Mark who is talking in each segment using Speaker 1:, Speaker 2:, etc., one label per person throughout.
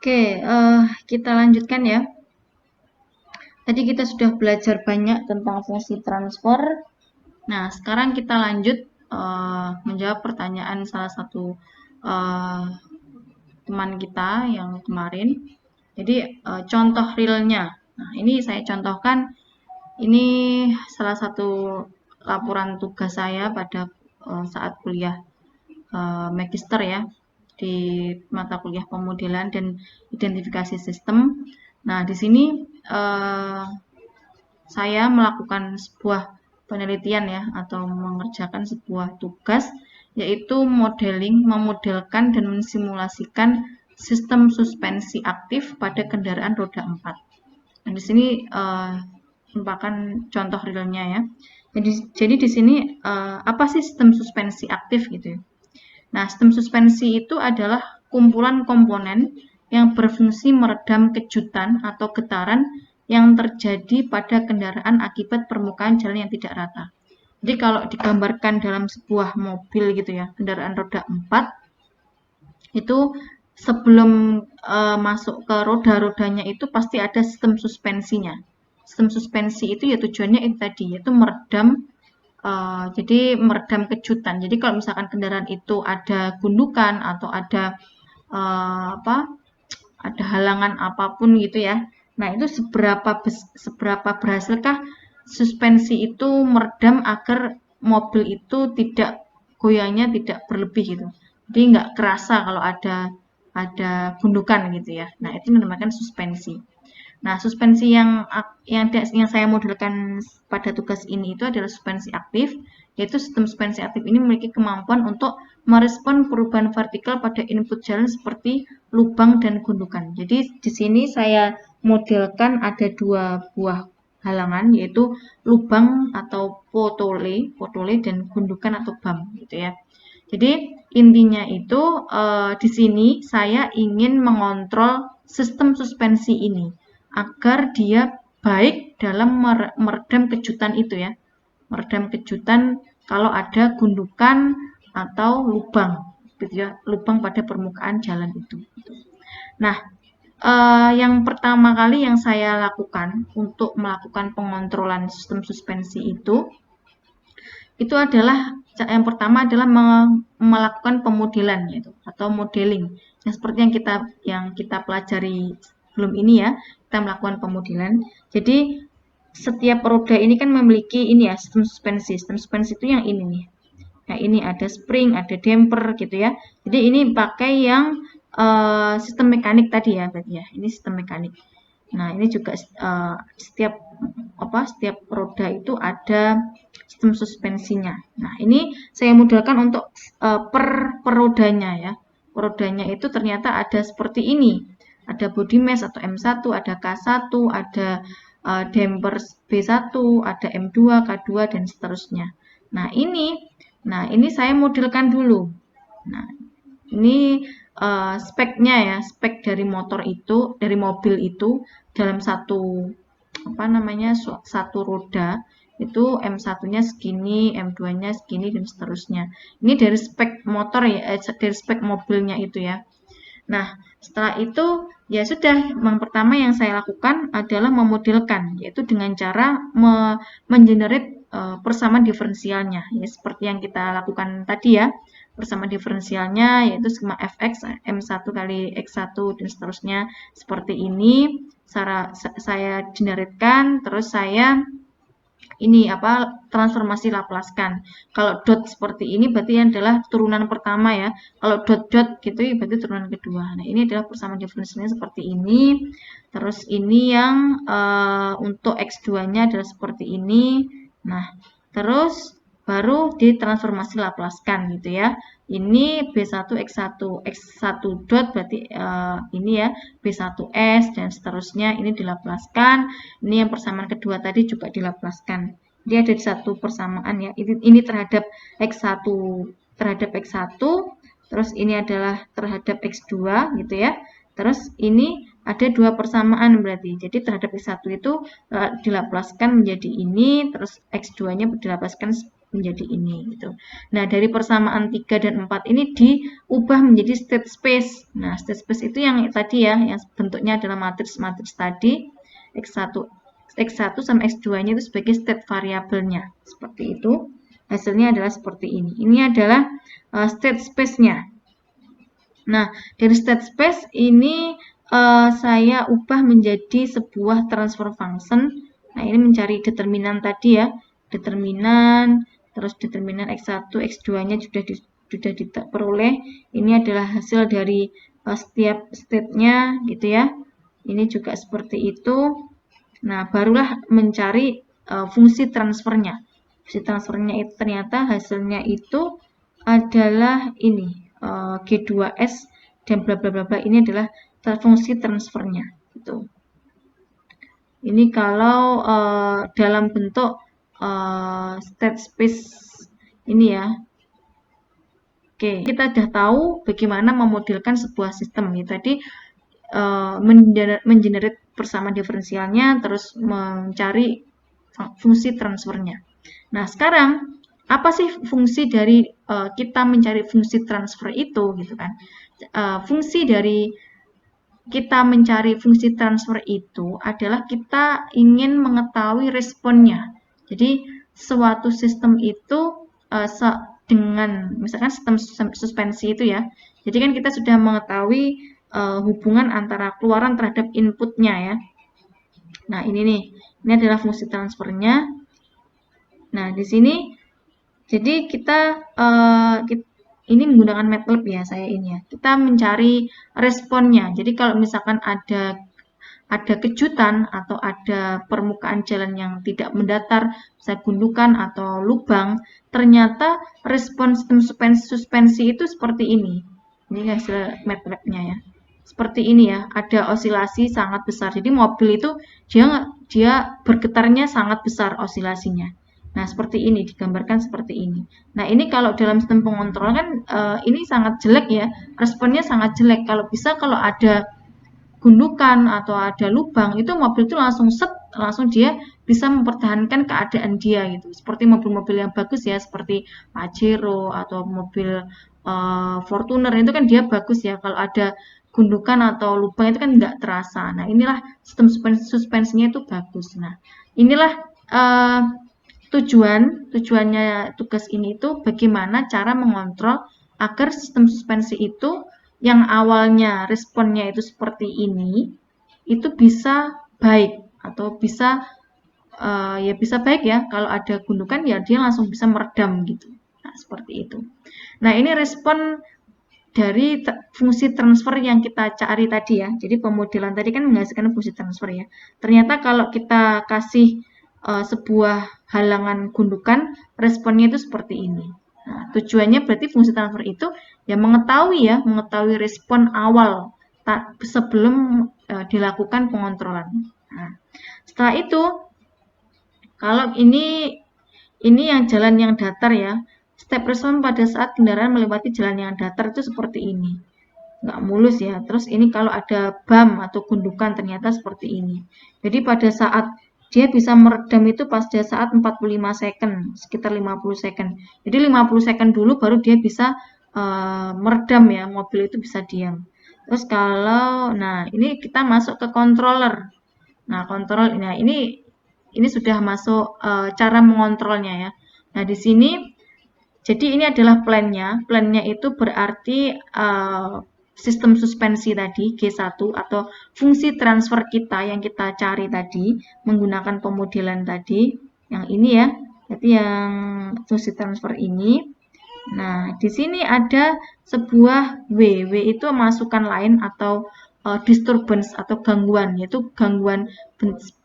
Speaker 1: Oke, kita lanjutkan ya. Tadi kita sudah belajar banyak tentang fungsi transfer. Nah, sekarang kita lanjut menjawab pertanyaan salah satu eh, teman kita yang kemarin. Jadi, contoh realnya. Nah, ini saya contohkan, ini salah satu laporan tugas saya pada saat kuliah magister ya, di mata kuliah pemodelan dan identifikasi sistem. Nah, di sini eh, saya melakukan sebuah penelitian ya, atau mengerjakan sebuah tugas, yaitu memodelkan dan mensimulasikan sistem suspensi aktif pada kendaraan roda 4. Nah, di sini merupakan contoh realnya ya. Jadi di sini apa sih sistem suspensi aktif gitu ya? Nah, sistem suspensi itu adalah kumpulan komponen yang berfungsi meredam kejutan atau getaran yang terjadi pada kendaraan akibat permukaan jalan yang tidak rata. Jadi kalau digambarkan dalam sebuah mobil gitu ya, kendaraan roda 4, itu sebelum masuk ke roda-rodanya itu pasti ada sistem suspensinya. Sistem suspensi itu ya tujuannya itu tadi, yaitu meredam. Jadi meredam kejutan. Jadi kalau misalkan kendaraan itu ada gundukan atau ada apa, ada halangan apapun gitu ya. Nah, itu seberapa berhasilkah suspensi itu meredam agar mobil itu tidak goyangnya tidak berlebih gitu. Jadi nggak kerasa kalau ada gundukan gitu ya. Nah, itu dinamakan suspensi. Nah, suspensi yang saya modelkan pada tugas ini itu adalah suspensi aktif, yaitu sistem suspensi aktif ini memiliki kemampuan untuk merespon perubahan vertikal pada input jalan seperti lubang dan gundukan. Jadi di sini saya modelkan ada dua buah halangan, yaitu lubang atau potole dan gundukan atau bump gitu ya. Jadi intinya itu di sini saya ingin mengontrol sistem suspensi ini agar dia baik dalam meredam kejutan itu ya. Meredam kejutan kalau ada gundukan atau lubang gitu ya, lubang pada permukaan jalan itu. Nah, yang pertama kali yang saya lakukan untuk melakukan pengontrolan sistem suspensi itu adalah yang pertama adalah melakukan pemodelan yaitu atau modeling. Yang seperti yang kita pelajari sebelum ini ya, kita melakukan pemodelan. Jadi setiap roda ini kan memiliki ini ya sistem suspensi. Sistem suspensi itu yang ini nih. Nah, ini ada spring, ada damper gitu ya. Jadi ini pakai yang sistem mekanik tadi ya, berarti ya. Ini sistem mekanik. Nah, ini juga setiap roda itu ada sistem suspensinya. Nah, ini saya modelkan untuk per rodanya ya. Per rodanya itu ternyata ada seperti ini. Ada body mass atau M1, ada K1, ada damper B1, ada M2, K2 dan seterusnya. Nah, ini saya modelkan dulu. Nah, ini speknya ya, spek dari mobil itu dalam satu roda itu M1-nya segini, M2-nya segini dan seterusnya. Ini dari spek motor ya, dari spek mobilnya itu ya. Nah, setelah itu ya sudah, yang pertama yang saya lakukan adalah memodelkan, yaitu dengan cara mengenerate persamaan diferensialnya, ya seperti yang kita lakukan tadi ya. Persamaan diferensialnya yaitu skema fx m1 kali x1 dan seterusnya seperti ini. Saya generatekan, terus saya ini transformasi Laplace-kan. Kalau dot seperti ini berarti adalah turunan pertama ya. Kalau dot-dot gitu ya berarti turunan kedua. Nah, ini adalah persamaan diferensialnya seperti ini. Terus ini yang untuk X2-nya adalah seperti ini. Nah, terus baru ditransformasi Laplace-kan gitu ya. Ini B1 X1 X1 dot berarti ini ya B1S dan seterusnya ini dilaplaskan. Ini yang persamaan kedua tadi juga dilaplaskan. Dia ada di satu persamaan ya. Ini terhadap X1 terus ini adalah terhadap X2 gitu ya. Terus ini ada dua persamaan berarti. Jadi terhadap X1 itu dilaplaskan menjadi ini, terus X2-nya dilaplaskan menjadi ini gitu. Nah, dari persamaan 3 dan 4 ini diubah menjadi state space. Nah, state space itu yang tadi ya, yang bentuknya adalah matriks-matriks tadi, X1 sama X2-nya itu sebagai state variabelnya. Seperti itu. Hasilnya adalah seperti ini. Ini adalah state space-nya. Nah, dari state space ini saya ubah menjadi sebuah transfer function. Nah, ini mencari determinan tadi ya. Determinan, terus determinan X1, X2-nya sudah diperoleh. Ini adalah hasil dari setiap state-nya gitu ya. Ini juga seperti itu. Nah, barulah mencari fungsi transfernya. Fungsi transfernya itu ternyata hasilnya itu adalah ini G2S dan bla bla bla bla, ini adalah fungsi transfernya gitu. Ini kalau dalam bentuk state space ini ya. Oke, kita sudah tahu bagaimana memodelkan sebuah sistem ya. Tadi mengenerate persamaan diferensialnya, terus mencari fungsi transfernya. Nah, sekarang apa sih fungsi dari kita mencari fungsi transfer itu gitu kan? Fungsi dari kita mencari fungsi transfer itu adalah kita ingin mengetahui responnya. Jadi suatu sistem itu dengan misalkan sistem suspensi itu ya. Jadi kan kita sudah mengetahui hubungan antara keluaran terhadap inputnya ya. Nah, ini adalah fungsi transfernya. Nah, di sini jadi kita ini menggunakan MATLAB ya, saya ini ya. Kita mencari responnya. Jadi kalau misalkan ada kejutan atau ada permukaan jalan yang tidak mendatar, misalnya gundukan atau lubang, ternyata respon sistem suspensi itu seperti ini. Ini hasil MATLAB-nya ya. Seperti ini ya, ada osilasi sangat besar. Jadi mobil itu dia bergetarnya sangat besar osilasinya. Nah, seperti ini, digambarkan seperti ini. Nah, ini kalau dalam sistem pengontrol kan ini sangat jelek ya, responnya sangat jelek. Kalau ada gundukan atau ada lubang, itu mobil itu langsung dia bisa mempertahankan keadaan dia gitu. Seperti mobil-mobil yang bagus ya, seperti Pajero atau mobil Fortuner itu kan dia bagus ya. Kalau ada gundukan atau lubang itu kan nggak terasa. Nah, inilah sistem suspensinya itu bagus. Nah, inilah tujuannya tugas ini itu bagaimana cara mengontrol agar sistem suspensi itu yang awalnya responnya itu seperti ini, itu bisa baik atau bisa ya bisa baik ya. Kalau ada gundukan ya dia langsung bisa meredam gitu. Nah, seperti itu. Nah, ini respon dari fungsi transfer yang kita cari tadi ya. Jadi pemodelan tadi kan menghasilkan fungsi transfer ya. Ternyata kalau kita kasih sebuah halangan gundukan, responnya itu seperti ini. Nah, tujuannya berarti fungsi transfer itu ya mengetahui respon awal sebelum dilakukan pengontrolan. Nah, setelah itu, kalau ini yang jalan yang datar ya, step respon pada saat kendaraan melewati jalan yang datar itu seperti ini. Nggak mulus ya. Terus ini kalau ada bump atau gundukan ternyata seperti ini. Jadi pada saat dia bisa meredam itu pada saat 45 second, sekitar 50 second. Jadi 50 second dulu baru dia bisa meredam ya, mobil itu bisa diam. Terus nah ini kita masuk ke controller. Nah, ini sudah masuk cara mengontrolnya ya. Nah, di sini jadi ini adalah plan-nya. Plan-nya itu berarti sistem suspensi tadi, G1, atau fungsi transfer kita yang kita cari tadi, menggunakan pemodelan tadi, yang ini ya, jadi yang fungsi transfer ini. Nah, di sini ada sebuah W itu masukan lain atau disturbance atau gangguan, yaitu gangguan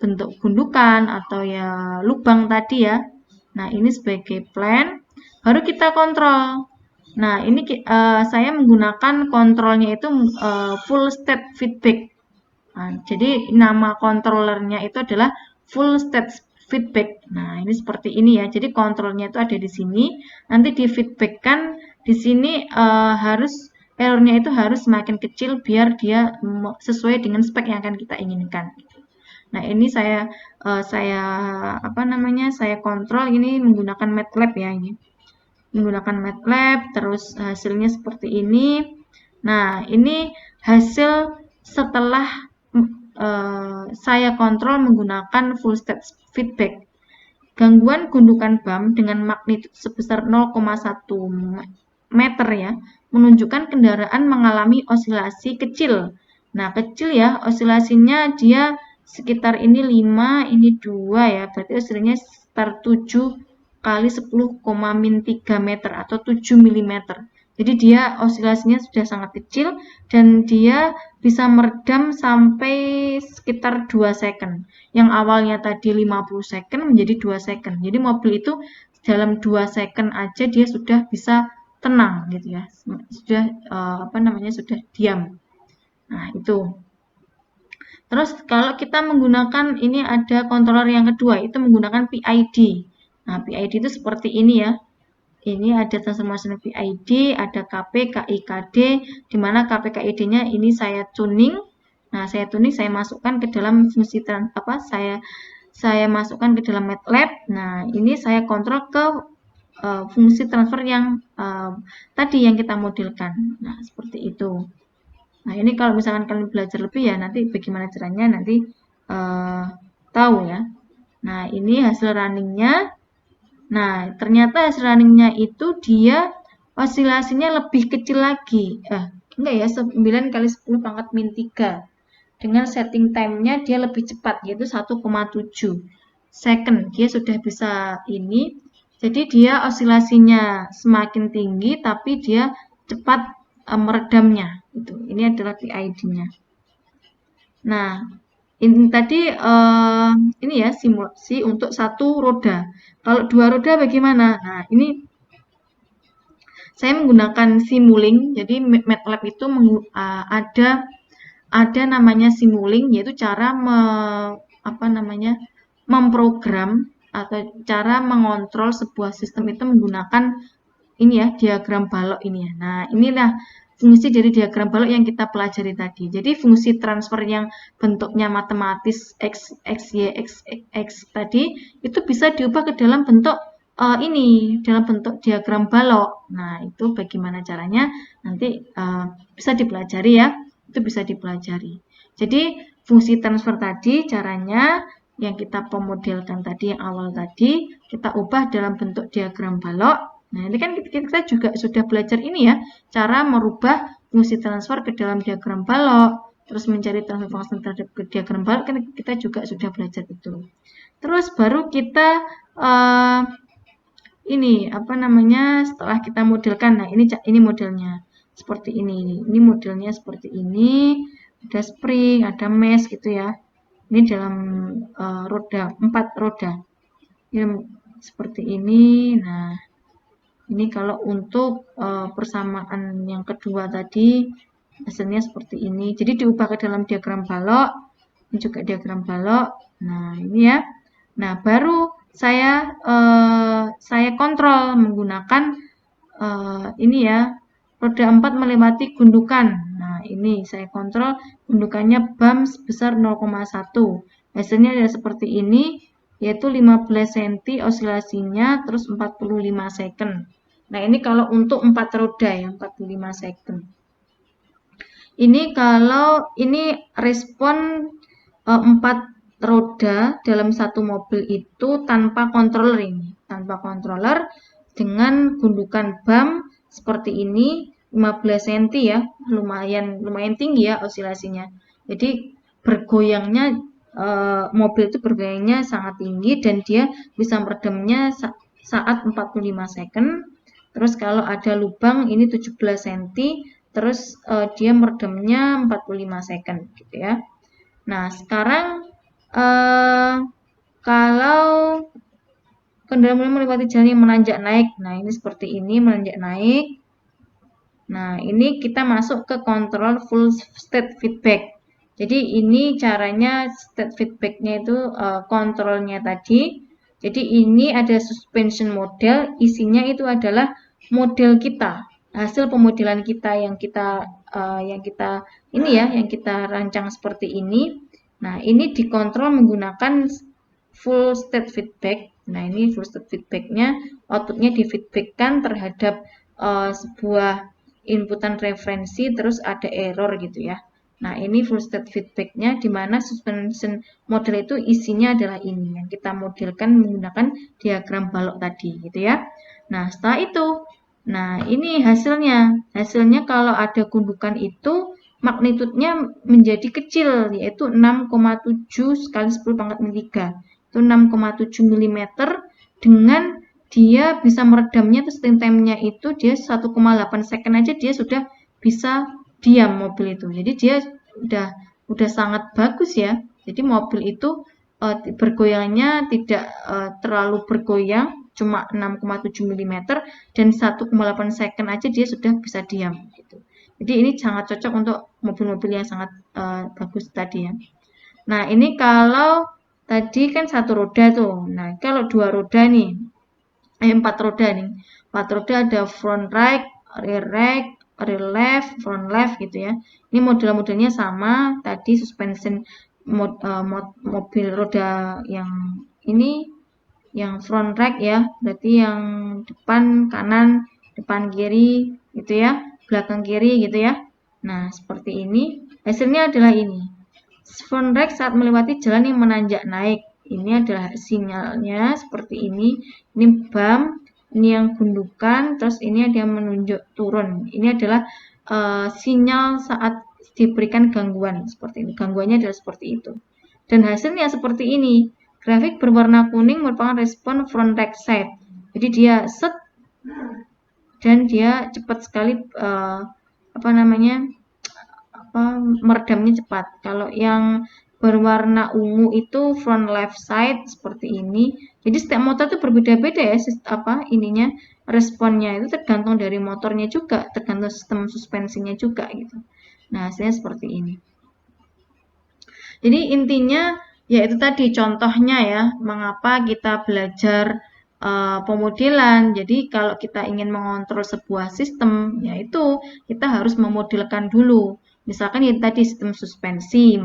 Speaker 1: bentuk gundukan atau ya lubang tadi ya. Nah, ini sebagai plan. Baru kita kontrol. Nah, ini saya menggunakan kontrolnya itu full state feedback. Nah, jadi nama kontrolernya itu adalah full state feedback. Nah, ini seperti ini ya. Jadi kontrolnya itu ada di sini. Nanti di feedbackkan di sini errornya itu harus semakin kecil biar dia sesuai dengan spek yang akan kita inginkan. Nah, ini saya saya kontrol ini menggunakan MATLAB ya ini. Menggunakan MATLAB, terus hasilnya seperti ini. Nah, ini hasil setelah saya kontrol menggunakan full step feedback. Gangguan gundukan BAM dengan magnitud sebesar 0,1 meter ya, menunjukkan kendaraan mengalami osilasi kecil. Nah, kecil ya, osilasinya dia sekitar ini 5, ini 2 ya, berarti osilasinya sekitar 7 kali 10,-3 meter atau 7 mm. Jadi dia osilasinya sudah sangat kecil dan dia bisa meredam sampai sekitar 2 second. Yang awalnya tadi 50 second menjadi 2 second. Jadi mobil itu dalam 2 second aja dia sudah bisa tenang gitu ya. Sudah sudah diam. Nah, itu. Terus kalau kita menggunakan ini ada controller yang kedua itu menggunakan PID. Nah, PID itu seperti ini ya. Ini ada transformation PID, ada KP, KI, KD, di mana KP, KID-nya ini saya tuning. Nah, saya tuning, saya masukkan ke dalam fungsi saya masukkan ke dalam MATLAB. Nah, ini saya kontrol ke fungsi transfer yang tadi yang kita modelkan. Nah, seperti itu. Nah, ini kalau misalkan kalian belajar lebih ya, nanti bagaimana caranya nanti tahu ya. Nah, ini hasil runningnya. Nah, ternyata hasil runningnya itu dia osilasinya lebih kecil lagi. Enggak ya, 9 kali 10 pangkat min 3. Dengan setting time-nya dia lebih cepat, yaitu 1,7 second. Dia sudah bisa ini. Jadi dia osilasinya semakin tinggi, tapi dia cepat meredamnya. Ini adalah PID-nya. Nah, ini tadi ini ya simulasi untuk satu roda. Kalau dua roda bagaimana? Nah, ini saya menggunakan Simulink. Jadi MATLAB itu ada namanya Simulink, yaitu cara memprogram atau cara mengontrol sebuah sistem itu menggunakan ini ya diagram balok ini ya. Nah, inilah fungsi dari diagram balok yang kita pelajari tadi. Jadi fungsi transfer yang bentuknya matematis X, Y, X tadi itu bisa diubah ke dalam bentuk dalam bentuk diagram balok. Nah, itu bagaimana caranya nanti bisa dipelajari ya. Itu bisa dipelajari. Jadi fungsi transfer tadi caranya yang kita pemodelkan tadi yang awal tadi kita ubah dalam bentuk diagram balok. Nah, ini kan kita juga sudah belajar ini ya, cara merubah fungsi transfer ke dalam diagram balok, terus mencari transfer function terhadap diagram balok, kan kita juga sudah belajar itu. Terus baru kita setelah kita modelkan, nah ini modelnya seperti ini modelnya seperti ini, ada spring, ada mesh gitu ya. Ini dalam 4 roda. Ini seperti ini. Nah, ini kalau untuk persamaan yang kedua tadi hasilnya seperti ini. Jadi diubah ke dalam diagram balok. Ini juga diagram balok. Nah, ini ya. Nah, baru saya kontrol menggunakan ini ya. Roda 4 melewati gundukan. Nah, ini saya kontrol gundukannya BAM sebesar 0,1. Hasilnya adalah seperti ini, yaitu 15 cm osilasinya, terus 45 second. Nah, ini kalau untuk 4 roda ya, 45 second. Ini kalau ini respon 4 roda dalam satu mobil itu tanpa controller ini. Tanpa controller dengan gundukan BAM seperti ini, 15 cm ya, lumayan tinggi ya osilasinya. Jadi bergoyangnya mobil itu bergoyangnya sangat tinggi dan dia bisa meredamnya saat 45 second. Terus kalau ada lubang ini 17 cm, terus dia meredamnya 45 second gitu ya. Nah, sekarang kalau kendaraan mulai melewati jalan yang menanjak naik, nah ini seperti ini menanjak naik. Nah, ini kita masuk ke kontrol full state feedback. Jadi ini caranya state feedbacknya itu kontrolnya tadi. Jadi ini ada suspension model, isinya itu adalah model kita, hasil pemodelan kita yang kita rancang seperti ini. Nah, ini dikontrol menggunakan full state feedback. Nah, ini full state feedbacknya, outputnya di-feedbackkan terhadap sebuah inputan referensi, terus ada error gitu ya. Nah, ini full state feedbacknya, di mana suspension model itu isinya adalah ini, yang kita modelkan menggunakan diagram balok tadi gitu ya. Nah, setelah itu, nah ini hasilnya. Hasilnya kalau ada gundukan itu, magnitudenya menjadi kecil, yaitu 6,7 kali 10 pangkat min 3. Itu 6,7 mm, dengan dia bisa meredamnya, itu steam time-nya itu dia 1,8 second aja dia sudah bisa diam mobil itu. Jadi dia udah sangat bagus ya. Jadi mobil itu bergoyangnya tidak terlalu bergoyang, cuma 6,7 mm, dan 1,8 second aja dia sudah bisa diam gitu. Jadi ini sangat cocok untuk mobil-mobil yang sangat bagus tadi ya. Nah, ini kalau tadi kan satu roda tuh. Nah, kalau dua roda nih, empat roda nih. Empat roda ada front right, rear left, front left gitu ya. Ini model-modelnya sama. Tadi suspension mobil roda yang ini, yang front right ya, berarti yang depan kanan, depan kiri gitu ya, belakang kiri gitu ya. Nah, seperti ini. Hasilnya adalah ini. Front right saat melewati jalan yang menanjak naik. Ini adalah sinyalnya seperti ini. Ini bump, ini yang gundukan, terus ini ada yang menunjuk turun. Ini adalah sinyal saat diberikan gangguan seperti ini. Gangguannya adalah seperti itu. Dan hasilnya seperti ini. Grafik berwarna kuning merupakan respon front right side. Jadi dia set dan dia cepat sekali meredamnya cepat. Kalau yang berwarna ungu itu front left side seperti ini. Jadi setiap motor itu berbeda-beda ya responnya itu tergantung dari motornya juga, tergantung sistem suspensinya juga gitu. Nah, hasilnya seperti ini. Jadi intinya yaitu tadi contohnya ya, mengapa kita belajar pemodelan. Jadi kalau kita ingin mengontrol sebuah sistem, yaitu kita harus memodelkan dulu. Misalkan ya tadi sistem suspensi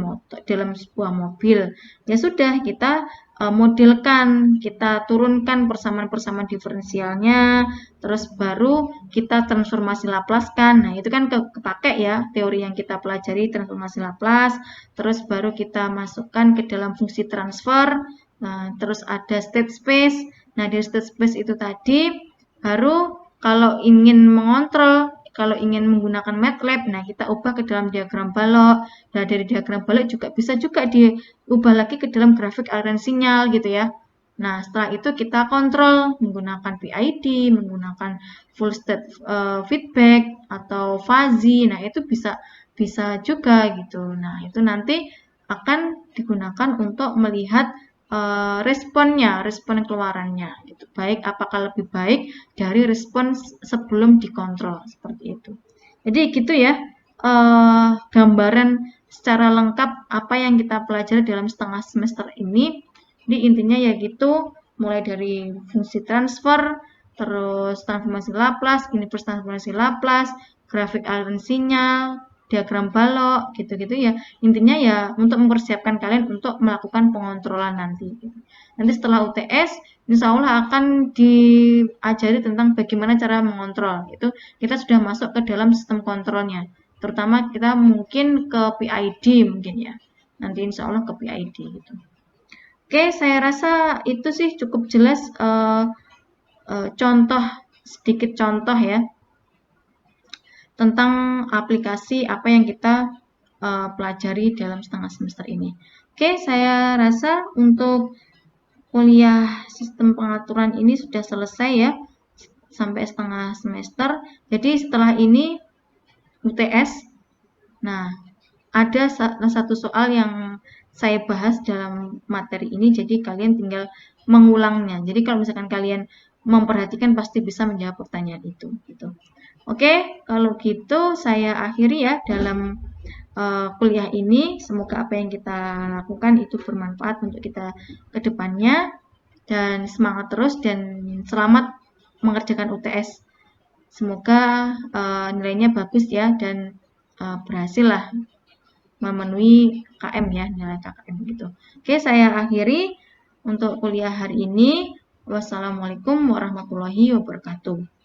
Speaker 1: dalam sebuah mobil, ya sudah kita modelkan, kita turunkan persamaan-persamaan diferensialnya, terus baru kita transformasi Laplace-kan. Nah, itu kan kepake ya teori yang kita pelajari transformasi Laplace, terus baru kita masukkan ke dalam fungsi transfer. Nah, terus ada state space. Nah, dari state space itu tadi baru kalau ingin mengontrol, kalau ingin menggunakan MATLAB, nah kita ubah ke dalam diagram balok. Nah, dari diagram balok juga bisa juga diubah lagi ke dalam grafik aliran sinyal gitu ya. Nah, setelah itu kita kontrol menggunakan PID, menggunakan full state feedback atau fuzzy. Nah, itu bisa juga gitu. Nah, itu nanti akan digunakan untuk melihat respon keluarannya gitu. Baik apakah lebih baik dari respon sebelum dikontrol seperti itu. Jadi gitu ya gambaran secara lengkap apa yang kita pelajari dalam setengah semester ini. Jadi intinya ya gitu, mulai dari fungsi transfer, terus transformasi Laplace, inverse transformasi Laplace, grafik aliran sinyal, diagram balok, gitu-gitu ya. Intinya ya untuk mempersiapkan kalian untuk melakukan pengontrolan nanti. Nanti setelah UTS, insya Allah akan diajari tentang bagaimana cara mengontrol. Itu kita sudah masuk ke dalam sistem kontrolnya. Terutama kita mungkin ke PID mungkin ya. Nanti insya Allah ke PID gitu. Oke, saya rasa itu sih cukup jelas sedikit contoh ya tentang aplikasi apa yang kita pelajari dalam setengah semester ini. Oke, saya rasa untuk kuliah sistem pengaturan ini sudah selesai ya, sampai setengah semester. Jadi setelah ini UTS. Nah, ada satu soal yang saya bahas dalam materi ini, jadi kalian tinggal mengulangnya. Jadi kalau misalkan kalian memperhatikan pasti bisa menjawab pertanyaan itu gitu. Oke, kalau gitu saya akhiri ya dalam kuliah ini. Semoga apa yang kita lakukan itu bermanfaat untuk kita ke depannya, dan semangat terus dan selamat mengerjakan UTS. Semoga nilainya bagus ya dan berhasil lah memenuhi KM ya, nilai KKM gitu. Oke, saya akhiri untuk kuliah hari ini. Wassalamualaikum warahmatullahi wabarakatuh.